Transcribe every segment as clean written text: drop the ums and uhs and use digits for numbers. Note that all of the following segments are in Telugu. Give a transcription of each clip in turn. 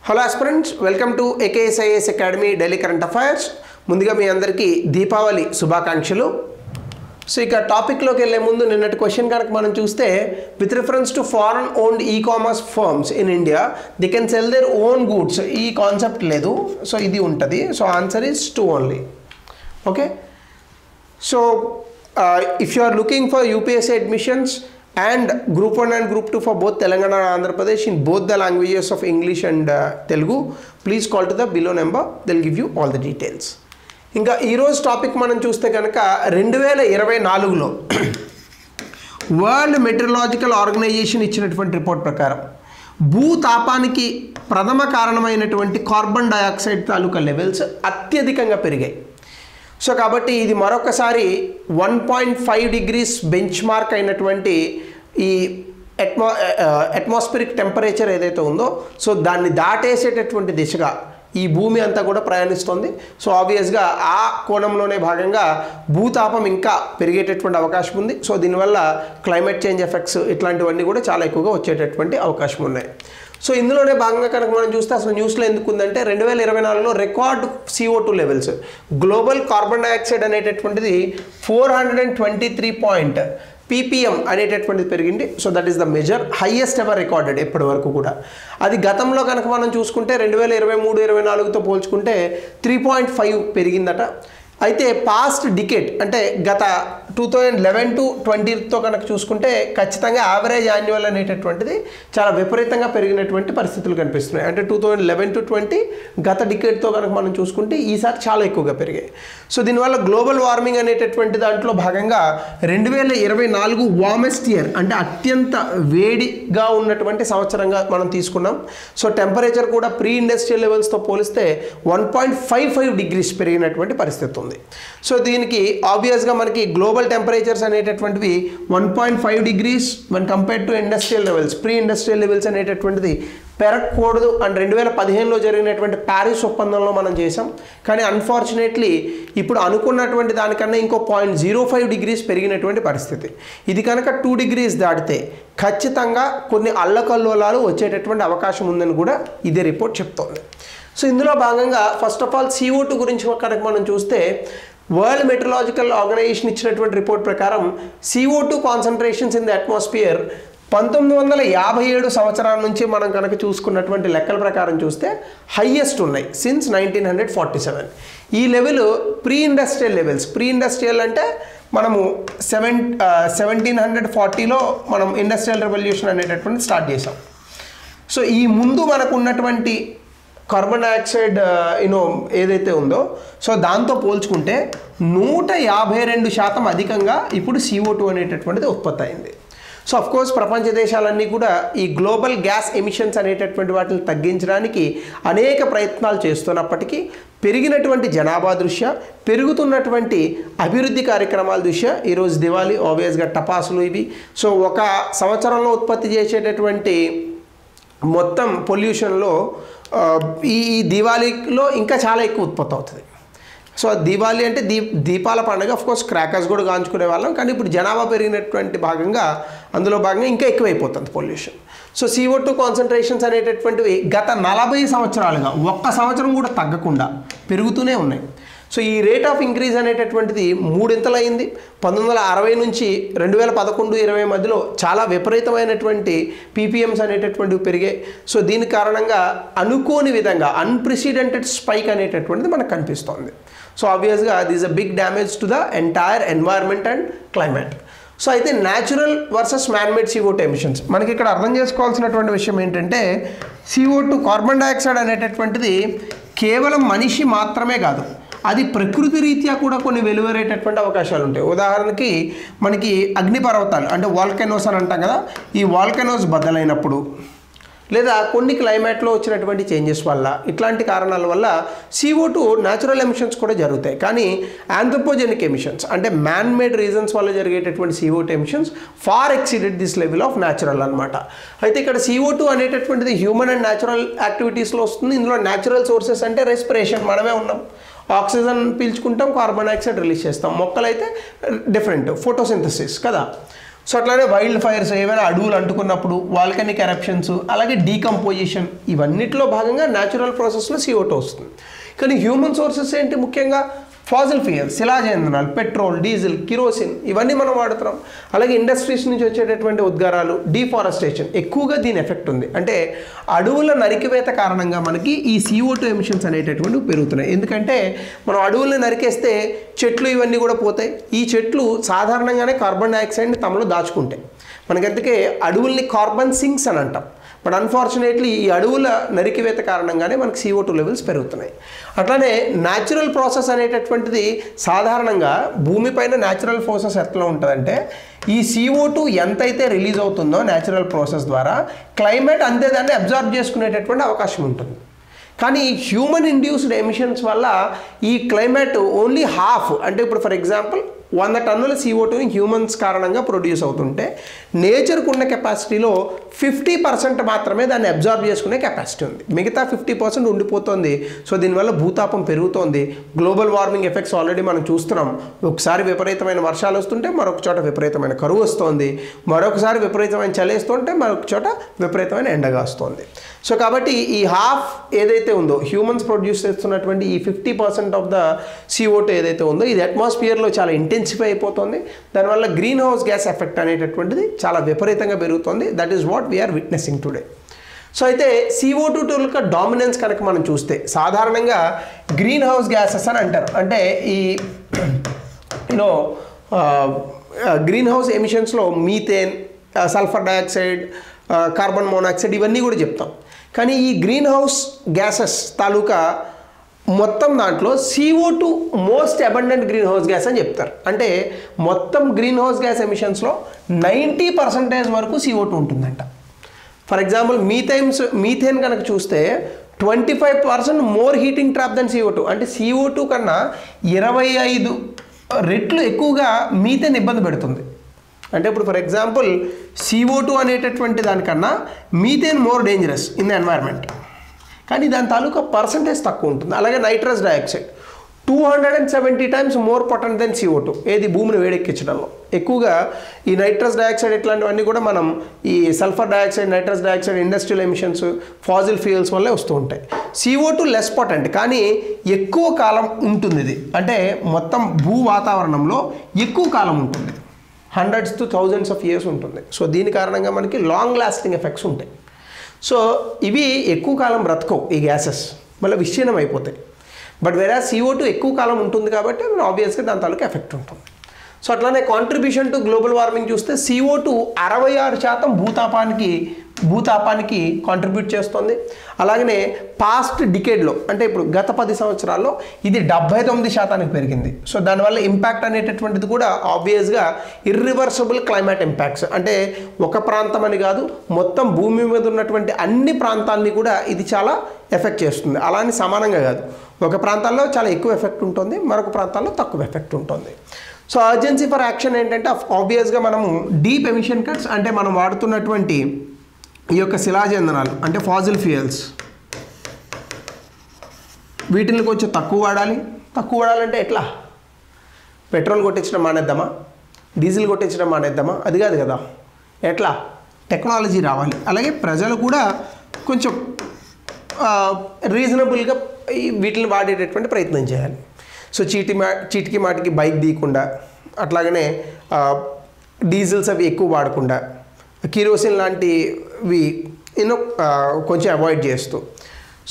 Hello aspirants, welcome to AKSIAS academy daily current affairs. ముందుగా మీ అందరికీ దీపావళి శుభాకాంక్షలు. సో ఇక టాపిక్లోకి వెళ్ళే ముందు నిన్నటి క్వశ్చన్ కనుక మనం చూస్తే, with reference to foreign owned e commerce firms in India they can sell their own goods. ఈ కాన్సెప్ట్ లేదు, సో ఇది ఉంటుంది. So answer is 2 only. Okay, so if you are looking for UPSC admissions and group 1 and group 2 for both Telangana and Andhra Pradesh in both the languages of English and Telugu, please call to the below number. They'll give you all the details. ఇంకా ఈరోజు టాపిక్ మనం చూస్తే కనుక 2024లో వరల్డ్ మెటీరియలాజికల్ ఆర్గనైజేషన్ ఇచ్చినటువంటి రిపోర్ట్ ప్రకారం భూతాపానికి ప్రథమ కారణమైనటువంటి కార్బన్ డయాక్సైడ్ తాలూకా లెవెల్స్ అత్యధికంగా పెరిగాయి. సో కాబట్టి ఇది మరొకసారి 1.5 degrees బెంచ్ మార్క్ అయినటువంటి ఈ అట్మాస్ఫిరిక్ టెంపరేచర్ ఏదైతే ఉందో, సో దాన్ని దాటేసేటటువంటి దిశగా ఈ భూమి అంతా కూడా ప్రయాణిస్తుంది. సో ఆబ్వియస్గా ఆ కోణంలోనే భాగంగా భూతాపం ఇంకా పెరిగేటటువంటి అవకాశం ఉంది. సో దీనివల్ల క్లైమేట్ చేంజ్ ఎఫెక్ట్స్ ఇట్లాంటివన్నీ కూడా చాలా ఎక్కువగా వచ్చేటటువంటి అవకాశం ఉన్నాయి. సో ఇందులోనే భాగంగా కనుక మనం చూస్తే అసలు న్యూస్లో ఎందుకు ఉందంటే, 2024లో record CO2 levels, global carbon dioxide అనేటటువంటిది 423 ppm అనేటటువంటిది పెరిగింది. So that is the measure highest ever recorded ఎప్పటి వరకు కూడా. అది గతంలో కనుక మనం చూసుకుంటే 2023-24తో పోల్చుకుంటే 3.5 పెరిగిందట. అయితే పాస్ట్ డికేట్ అంటే గత 2011 to 20తో కనుక చూసుకుంటే ఖచ్చితంగా యావరేజ్ యాన్యువల్ అనేటటువంటిది చాలా విపరీతంగా పెరిగినటువంటి పరిస్థితులు కనిపిస్తున్నాయి. అంటే 2011 to 20 గత డికేట్తో కనుక మనం చూసుకుంటే ఈసారి చాలా ఎక్కువగా పెరిగాయి. సో దీనివల్ల గ్లోబల్ వార్మింగ్ అనేటటువంటి దాంట్లో భాగంగా 2024 వార్మెస్ట్ ఇయర్ అంటే అత్యంత వేడిగా ఉన్నటువంటి సంవత్సరంగా మనం తీసుకున్నాం. సో టెంపరేచర్ కూడా ప్రీ ఇండస్ట్రియల్ లెవెల్స్తో పోలిస్తే 1.55 degrees పెరిగినటువంటి పరిస్థితి ఉంది. సో దీనికి ఆబ్వియస్గా మనకి గ్లోబల్ టెంపరేచర్స్ అనేటటువంటివి 1.5 degrees when compared to industrial levels, pre industrial levels అనేటటువంటిది పెరగకూడదు అని 2015లో జరిగినటువంటి ప్యారిస్ ఒప్పందంలో మనం చేసాం. కానీ అన్ఫార్చునేట్లీ ఇప్పుడు అనుకున్నటువంటి దానికన్నా ఇంకో 0.05 degrees పెరిగినటువంటి పరిస్థితి. ఇది కనుక 2 degrees దాటితే ఖచ్చితంగా కొన్ని అల్లకల్లోలాలు వచ్చేటటువంటి అవకాశం ఉందని కూడా ఇదే రిపోర్ట్ చెప్తోంది. సో ఇందులో భాగంగా ఫస్ట్ ఆఫ్ ఆల్ CO2 గురించి కనుక మనం చూస్తే, వరల్డ్ మెటీరియలాజికల్ ఆర్గనైజేషన్ ఇచ్చినటువంటి రిపోర్ట్ ప్రకారం CO2 concentrations in the atmosphere 1957 సంవత్సరాల నుంచి మనం కనుక చూసుకున్నటువంటి లెక్కల ప్రకారం చూస్తే హైయెస్ట్ ఉన్నాయి సిన్స్ 1947. ఈ level pre industrial levels. Pre industrial అంటే మనము 1740లో మనం ఇండస్ట్రియల్ రెవల్యూషన్ అనేటటువంటి స్టార్ట్ చేసాం. సో ఈ ముందు మనకు ఉన్నటువంటి కార్బన్ డైఆక్సైడ్ ఏదైతే ఉందో, సో దాంతో పోల్చుకుంటే 152% అధికంగా ఇప్పుడు CO2 అనేటటువంటిది ఉత్పత్తి అయింది. సో అఫ్కోర్స్ ప్రపంచ దేశాలన్నీ కూడా ఈ గ్లోబల్ గ్యాస్ ఎమిషన్స్ అనేటటువంటి వాటిని తగ్గించడానికి అనేక ప్రయత్నాలు చేస్తున్నప్పటికీ పెరిగినటువంటి జనాభా దృష్ట్యా, పెరుగుతున్నటువంటి అభివృద్ధి కార్యక్రమాల దృష్ట్యా ఈరోజు దివాళీ ఆబ్వియస్గా టపాసులు ఇవి. సో ఒక సంవత్సరంలో ఉత్పత్తి చేసేటటువంటి మొత్తం పొల్యూషన్లో ఈ దివాళీలో ఇంకా చాలా ఎక్కువ ఉత్పత్తి అవుతుంది. సో దివాళీ అంటే దీపాల పండుగ. ఆఫ్కోర్స్ క్రాకర్స్ కూడా కాంచుకునే వాళ్ళం, కానీ ఇప్పుడు జనాభా పెరిగినటువంటి భాగంగా అందులో భాగంగా ఇంకా ఎక్కువైపోతుంది పొల్యూషన్. సో CO2 కాన్సన్ట్రేషన్స్ అనేటటువంటివి గత 40 సంవత్సరాలుగా ఒక్క సంవత్సరం కూడా తగ్గకుండా పెరుగుతూనే ఉన్నాయి. సో ఈ రేట్ ఆఫ్ ఇంక్రీజ్ అనేటటువంటిది 3 ఇంతలు అయింది. 1960 నుంచి 2011-20 మధ్యలో చాలా విపరీతమైనటువంటి ppms అనేటటువంటివి పెరిగాయి. సో దీని కారణంగా అనుకోని విధంగా అన్ప్రెసిడెంటెడ్ స్పైక్ అనేటటువంటిది మనకు కనిపిస్తోంది. సో ఆబ్వియస్గా this a big damage to the entire environment and climate. So అయితే natural versus manmade CO2 emissions, మనకి ఇక్కడ అర్థం చేసుకోవాల్సినటువంటి విషయం ఏంటంటే, CO2 కార్బన్ డైఆక్సైడ్ అనేటటువంటిది కేవలం మనిషి మాత్రమే కాదు, అది ప్రకృతి రీత్యా కూడా కొన్ని వెలువరేటటువంటి అవకాశాలు ఉంటాయి. ఉదాహరణకి మనకి అగ్నిపర్వతాలు అంటే వాల్కెనోస్ అని అంటాం కదా, ఈ వాల్కెనోస్ బద్దలైనప్పుడు లేదా కొన్ని క్లైమేట్లో వచ్చినటువంటి చేంజెస్ వల్ల, ఇట్లాంటి కారణాల వల్ల CO2 న్యాచురల్ ఎమిషన్స్ కూడా జరుగుతాయి. కానీ ఆంథ్రోపోజెనిక్ ఎమిషన్స్ అంటే మ్యాన్ మేడ్ రీజన్స్ వల్ల జరిగేటటువంటి CO2 emissions far exceeded this level of natural అనమాట. అయితే ఇక్కడ CO2 అనేటటువంటిది హ్యూమన్ అండ్ న్యాచురల్ యాక్టివిటీస్లో వస్తుంది. ఇందులో న్యాచురల్ సోర్సెస్ అంటే రెస్పిరేషన్, మనమే ఉన్నాం, ఆక్సిజన్ పీల్చుకుంటాం, కార్బన్ డైఆక్సైడ్ రిలీజ్ చేస్తాం. మొక్కలైతే డిఫరెంట్, ఫోటోసింథసిస్ కదా. సో అట్లానే వైల్డ్ ఫైర్స్ ఏమైనా అడవులు అంటుకున్నప్పుడు వాల్కనిక్ ఎరప్షన్స్ అలాగే డీకంపోజిషన్ ఇవన్నిటిలో భాగంగా న్యాచురల్ ప్రాసెస్లో CO2 వస్తుంది. కానీ హ్యూమన్ సోర్సెస్ ఏంటి? ముఖ్యంగా ఫాజిల్ ఫ్యూయల్స్, శిలాజ ఇంధనాలు, పెట్రోల్, డీజిల్, కిరోసిన్ ఇవన్నీ మనం వాడుతున్నాం. అలాగే ఇండస్ట్రీస్ నుంచి వచ్చేటటువంటి ఉద్గారాలు, డీఫారెస్టేషన్ ఎక్కువగా దీని ఎఫెక్ట్ ఉంది. అంటే అడవుల నరికివేత కారణంగా మనకి ఈ CO2 ఎమిషన్స్ అనేటటువంటివి పెరుగుతున్నాయి. ఎందుకంటే మనం అడవులను నరికేస్తే చెట్లు ఇవన్నీ కూడా పోతాయి. ఈ చెట్లు సాధారణంగానే కార్బన్ డైఆక్సైడ్ని తమలో దాచుకుంటాయి. మనకందుకే అడవుల్ని కార్బన్ సింక్స్ అని అంటాం. బట్ అన్ఫార్చునేట్లీ ఈ అడవుల నరికివేత కారణంగానే మనకు CO2 లెవెల్స్ పెరుగుతున్నాయి. అట్లానే న్యాచురల్ ప్రాసెస్ అనేటటువంటిది సాధారణంగా భూమిపైన న్యాచురల్ ప్రాసెస్ ఎట్లా ఉంటుందంటే ఈ CO2 ఎంతైతే రిలీజ్ అవుతుందో న్యాచురల్ ప్రాసెస్ ద్వారా క్లైమేట్ అంతే దాన్ని అబ్జార్బ్ చేసుకునేటటువంటి అవకాశం ఉంటుంది. కానీ హ్యూమన్ ఇండ్యూస్డ్ ఎమిషన్స్ వల్ల ఈ క్లైమేట్ ఓన్లీ హాఫ్, అంటే ఇప్పుడు ఫర్ ఎగ్జాంపుల్ 100 టన్నుల CO2ని హ్యూమన్స్ కారణంగా ప్రొడ్యూస్ అవుతుంటే నేచర్కు ఉన్న కెపాసిటీలో 50% మాత్రమే దాన్ని అబ్జార్బ్ చేసుకునే కెపాసిటీ ఉంది. మిగతా 50% ఉండిపోతుంది. సో దీనివల్ల భూతాపం పెరుగుతోంది. గ్లోబల్ వార్మింగ్ ఎఫెక్ట్స్ ఆల్రెడీ మనం చూస్తున్నాం. ఒకసారి విపరీతమైన వర్షాలు వస్తుంటే మరొక చోట విపరీతమైన కరువు వస్తుంది, మరొకసారి విపరీతమైన చలి వస్తుంటే మరొక చోట విపరీతమైన ఎండగా వస్తుంది. సో కాబట్టి ఈ హాఫ్ ఏదైతే ఉందో హ్యూమన్స్ ప్రొడ్యూస్ చేస్తున్నటువంటి ఈ 50% ఆఫ్ ద CO2 ఏదైతే ఉందో ఇది అట్మాస్ఫియర్లో చాలా ఇంటెన్సిఫై అయిపోతుంది. దానివల్ల గ్రీన్ హౌస్ గ్యాస్ ఎఫెక్ట్ అనేటటువంటిది చాలా విపరీతంగా పెరుగుతుంది. That is what we are witnessing today. So అయితే CO2 యొక్క డామినెన్స్ కనుక మనం చూస్తే సాధారణంగా గ్రీన్ హౌస్ గ్యాసెస్ అని అంటారు. అంటే ఈ గ్రీన్ హౌస్ ఎమిషన్స్లో methane, sulphur dioxide, carbon monoxide ఇవన్నీ కూడా చెప్తాం. కానీ ఈ గ్రీన్ హౌస్ గ్యాసెస్ తాలూకా మొత్తం దాంట్లో CO2 most abundant green house gas అని చెప్తారు. అంటే మొత్తం గ్రీన్ హౌస్ గ్యాస్ ఎమిషన్స్లో 90% వరకు CO2 ఉంటుందంట. ఫర్ ఎగ్జాంపుల్ మీథేన్ కనుక చూస్తే 25% more heating trap then CO2. అంటే CO2 కన్నా 25 రెట్లు ఎక్కువగా మీథేన్ ఇబ్బంది పెడుతుంది. అంటే ఇప్పుడు ఫర్ ఎగ్జాంపుల్ CO2 అనేటటువంటి దానికన్నా methane more dangerous in the environment. కానీ దాని తాలూకా పర్సంటేజ్ తక్కువ ఉంటుంది. అలాగే nitrous dioxide 270 times more potent than CO2. ఏది భూమిని వేడెక్కించడంలో ఎక్కువగా ఈ నైట్రస్ డయాక్సైడ్ ఇట్లాంటివన్నీ కూడా మనం ఈ sulphur dioxide, nitrous dioxide, industrial emissions, fossil fuels వల్లే వస్తూ ఉంటాయి. CO2 లెస్ పొటెంట్ కానీ ఎక్కువ కాలం ఉంటుంది. ఇది అంటే మొత్తం భూ వాతావరణంలో ఎక్కువ కాలం ఉంటుంది, hundreds to thousands of years ఉంటుంది. సో దీని కారణంగా మనకి లాంగ్ లాస్టింగ్ ఎఫెక్ట్స్ ఉంటాయి. సో ఇవి ఎక్కువ కాలం బ్రతకవు ఈ గ్యాసెస్, మళ్ళీ విచ్ఛిన్నం అయిపోతాయి. బట్ వేరే CO2 ఎక్కువ కాలం ఉంటుంది కాబట్టి ఆబ్వియస్గా దాని తాలూకు ఎఫెక్ట్ ఉంటుంది. సో అట్లానే కాంట్రిబ్యూషన్ టు గ్లోబల్ వార్మింగ్ చూస్తే CO2 66% భూతాపానికి కాంట్రిబ్యూట్ చేస్తుంది. అలాగనే పాస్ట్ డికేడ్లో అంటే ఇప్పుడు గత 10 సంవత్సరాల్లో ఇది 79% పెరిగింది. సో దానివల్ల ఇంపాక్ట్ అనేటటువంటిది కూడా ఆబ్వియస్గా ఇర్రివర్సబుల్ క్లైమేట్ ఇంపాక్ట్స్, అంటే ఒక ప్రాంతం అని కాదు మొత్తం భూమి మీద ఉన్నటువంటి అన్ని ప్రాంతాలని కూడా ఇది చాలా ఎఫెక్ట్ చేస్తుంది. అలానే సమానంగా కాదు, ఒక ప్రాంతాల్లో చాలా ఎక్కువ ఎఫెక్ట్ ఉంటుంది, మరొక ప్రాంతాల్లో తక్కువ ఎఫెక్ట్ ఉంటుంది. సో అర్జెన్సీ ఫర్ యాక్షన్ ఏంటంటే ఆబ్వియస్గా మనము డీప్ ఎమిషన్ కట్స్ అంటే మనం వాడుతున్నటువంటి ఈ యొక్క శిలాజ ఇంధనాలు అంటే ఫాజిల్ ఫ్యూయల్స్ వీటిని కొంచెం తక్కువ వాడాలంటే ఎట్లా? పెట్రోల్ కొట్టించడం మానేద్దామా? డీజిల్ కొట్టించడం మానేద్దామా? అది కాదు కదా. ఎట్లా? టెక్నాలజీ రావాలి. అలాగే ప్రజలు కూడా కొంచెం రీజనబుల్గా వీటిని వాడేటటువంటి ప్రయత్నం చేయాలి. సో చీటికి మాటికి బైక్ తీయకుండా, అట్లాగనే డీజిల్స్ అవి ఎక్కువ వాడకుండా, కిరోసిన్ లాంటివి కొంచెం అవాయిడ్ చేస్తూ,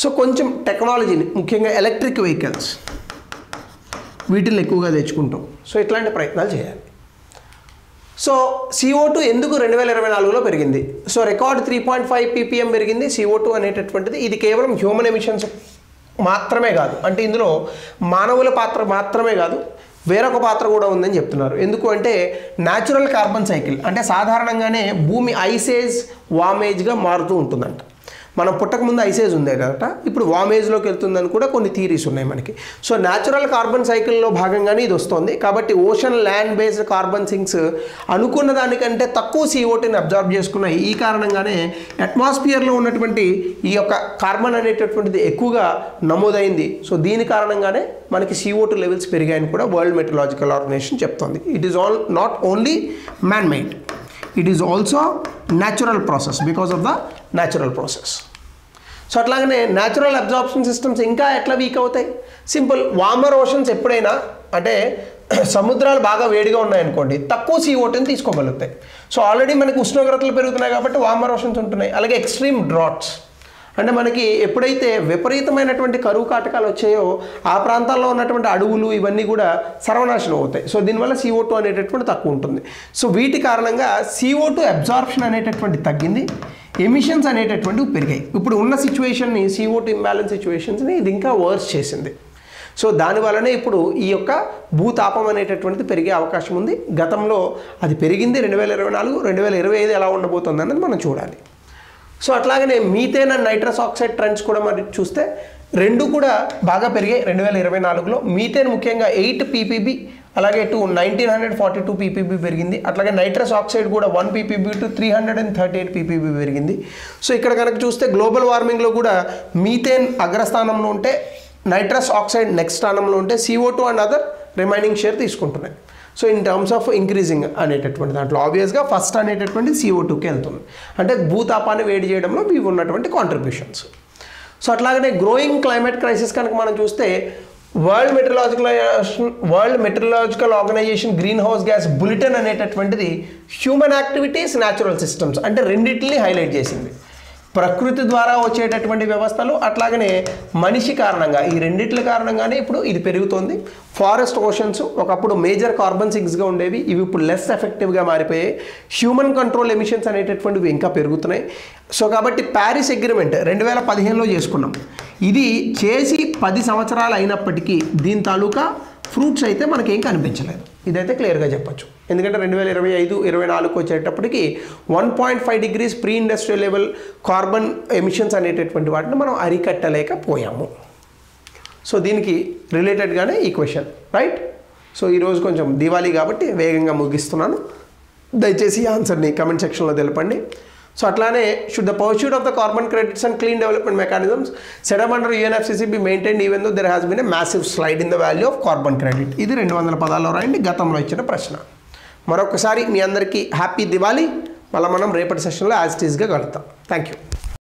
సో కొంచెం టెక్నాలజీని ముఖ్యంగా ఎలక్ట్రిక్ వెహికల్స్ వీటిని ఎక్కువగా తెచ్చుకుంటాం. సో ఇట్లాంటి ప్రయత్నాలు చేయాలి. సో CO2 ఎందుకు 2024లో పెరిగింది? సో రికార్డ్ 3.5 ppm పెరిగింది CO2 అనేటటువంటిది. ఇది కేవలం హ్యూమన్ ఎమిషన్స్ మాత్రమే కాదు, అంటే ఇందులో మానవుల పాత్ర మాత్రమే కాదు, వేరొక పాత్ర కూడా ఉందని చెప్తున్నారు. ఎందుకు అంటే న్యాచురల్ కార్బన్ సైకిల్ అంటే సాధారణంగానే భూమి ఐసేజ్ వామేజ్గా మారుతూ ఉంటుందంట. మనం పుట్టకముందు ఐసేజ్ ఉంది కదా, ఇప్పుడు వామేజ్లోకి వెళ్తుందని కూడా కొన్ని థీరీస్ ఉన్నాయి మనకి. సో న్యాచురల్ కార్బన్ సైకిల్లో భాగంగానే ఇది వస్తుంది. కాబట్టి ocean land based carbon sinks అనుకున్న దానికంటే తక్కువ CO2ని అబ్జార్బ్ చేసుకున్నాయి. ఈ కారణంగానే అట్మాస్ఫియర్లో ఉన్నటువంటి ఈ యొక్క కార్బన్ అనేటటువంటిది ఎక్కువగా నమోదైంది. సో దీని కారణంగానే మనకి CO2 లెవెల్స్ పెరిగాయని కూడా వరల్డ్ మెట్రలాజికల్ ఆర్గనైజేషన్ చెప్తోంది. It is not only man made. It is also natural process, because of the natural process. So అట్లాగనే న్యాచురల్ అబ్జార్ప్షన్ సిస్టమ్స్ ఇంకా ఎట్లా వీక్ అవుతాయి? సింపుల్, వార్మర్ ఓషన్స్ ఎప్పుడైనా అంటే సముద్రాలు బాగా వేడిగా ఉన్నాయనుకోండి, తక్కువ CO2ని తీసుకోగలుగుతాయి. సో ఆల్రెడీ మనకి ఉష్ణోగ్రతలు పెరుగుతున్నాయి కాబట్టి వార్మర్ ఓషన్స్ ఉంటున్నాయి. అలాగే ఎక్స్ట్రీమ్ డ్రాట్స్ అంటే మనకి ఎప్పుడైతే విపరీతమైనటువంటి కరువు కాటకాలు వచ్చాయో ఆ ప్రాంతాల్లో ఉన్నటువంటి అడవులు ఇవన్నీ కూడా సర్వనాశనం అవుతాయి. సో దీనివల్ల CO2 అనేటటువంటి తక్కువ ఉంటుంది. సో వీటి కారణంగా CO2 అబ్జార్ప్షన్ అనేటటువంటి తగ్గింది, ఎమిషన్స్ అనేటటువంటివి పెరిగాయి. ఇప్పుడు ఉన్న సిచ్యువేషన్ని CO2 ఇంబ్యాలెన్స్ సిచ్యువేషన్స్ని ఇది ఇంకా వర్స్ చేసింది. సో దానివల్లనే ఇప్పుడు ఈ యొక్క భూతాపం అనేటటువంటిది పెరిగే అవకాశం ఉంది. గతంలో అది పెరిగింది 2024, 2025 ఎలా ఉండబోతుంది అన్నది మనం చూడాలి. సో అట్లాగనే methane and nitrous oxide trends కూడా మరి చూస్తే రెండు కూడా బాగా పెరిగాయి 2024లో. మీథేన్ ముఖ్యంగా 8 ppb అలాగే 1942 ppb పెరిగింది. అట్లాగే నైట్రస్ ఆక్సైడ్ కూడా 1 ppb to 338 ppb పెరిగింది. సో ఇక్కడ కనుక చూస్తే గ్లోబల్ వార్మింగ్లో కూడా మీథేన్ అగ్రస్థానంలో ఉంటే, నైట్రస్ ఆక్సైడ్ నెక్స్ట్ స్థానంలో ఉంటే, CO2 and other remaining share తీసుకుంటున్నాయి. So in terms of increasing అనేటటువంటి దాంట్లో ఆబ్వియస్గా ఫస్ట్ అనేటటువంటి CO2కి వెళ్తుంది. అంటే భూతాపాన్ని వేడి చేయడంలో ఇవి ఉన్నటువంటి కాంట్రిబ్యూషన్స్. సో అట్లాగనే గ్రోయింగ్ క్లైమేట్ క్రైసిస్ కనుక మనం చూస్తే world meteorological organization greenhouse gas bulletin అనేటటువంటిది హ్యూమన్ యాక్టివిటీస్, న్యాచురల్ సిస్టమ్స్ అంటే రెండింటిని హైలైట్ చేసింది. ప్రకృతి ద్వారా వచ్చేటటువంటి వ్యవస్థలు అట్లాగనే మనిషి కారణంగా, ఈ రెండిట్ల కారణంగానే ఇప్పుడు ఇది పెరుగుతోంది. ఫారెస్ట్ ఓషన్స్ ఒకప్పుడు మేజర్ కార్బన్ సింక్స్గా ఉండేవి, ఇవి ఇప్పుడు లెస్ ఎఫెక్టివ్గా మారిపోయాయి. హ్యూమన్ కంట్రోల్ ఎమిషన్స్ అనేటటువంటివి ఇంకా పెరుగుతున్నాయి. సో కాబట్టి ప్యారిస్ అగ్రిమెంట్ 2015లో చేసుకున్నాం. ఇది చేసి 10 సంవత్సరాలు అయినప్పటికీ దీని తాలూకా ఫ్రూట్స్ అయితే మనకేం కనిపించలేదు. ఇదైతే క్లియర్గా చెప్పచ్చు. ఎందుకంటే 2025-24 వచ్చేటప్పటికి 1.5 degrees pre industrial level carbon emissions అనేటటువంటి వాటిని మనం అరికట్టలేకపోయాము. సో దీనికి రిలేటెడ్గానే ఈ క్వశ్చన్, రైట్? సో ఈరోజు కొంచెం దివాళీ కాబట్టి వేగంగా ముగిస్తున్నాను. దయచేసి ఆన్సర్ని కమెంట్ సెక్షన్లో తెలపండి. సో అట్లానే should the pursuit of the carbon credits and clean development mechanisms set up under UNFCCC be maintained even though there has been a massive slide in the value of carbon credit? ఇది 200 పదాల్లో రాయండి, గతంలో ఇచ్చిన ప్రశ్న. మరొకసారి మీ అందరికీ హ్యాపీ దివాళీ. మళ్ళీ మనం రేపటి సెషన్లో యాజ్ ఇట్ ఈస్గా కలుద్దాం. Thank you.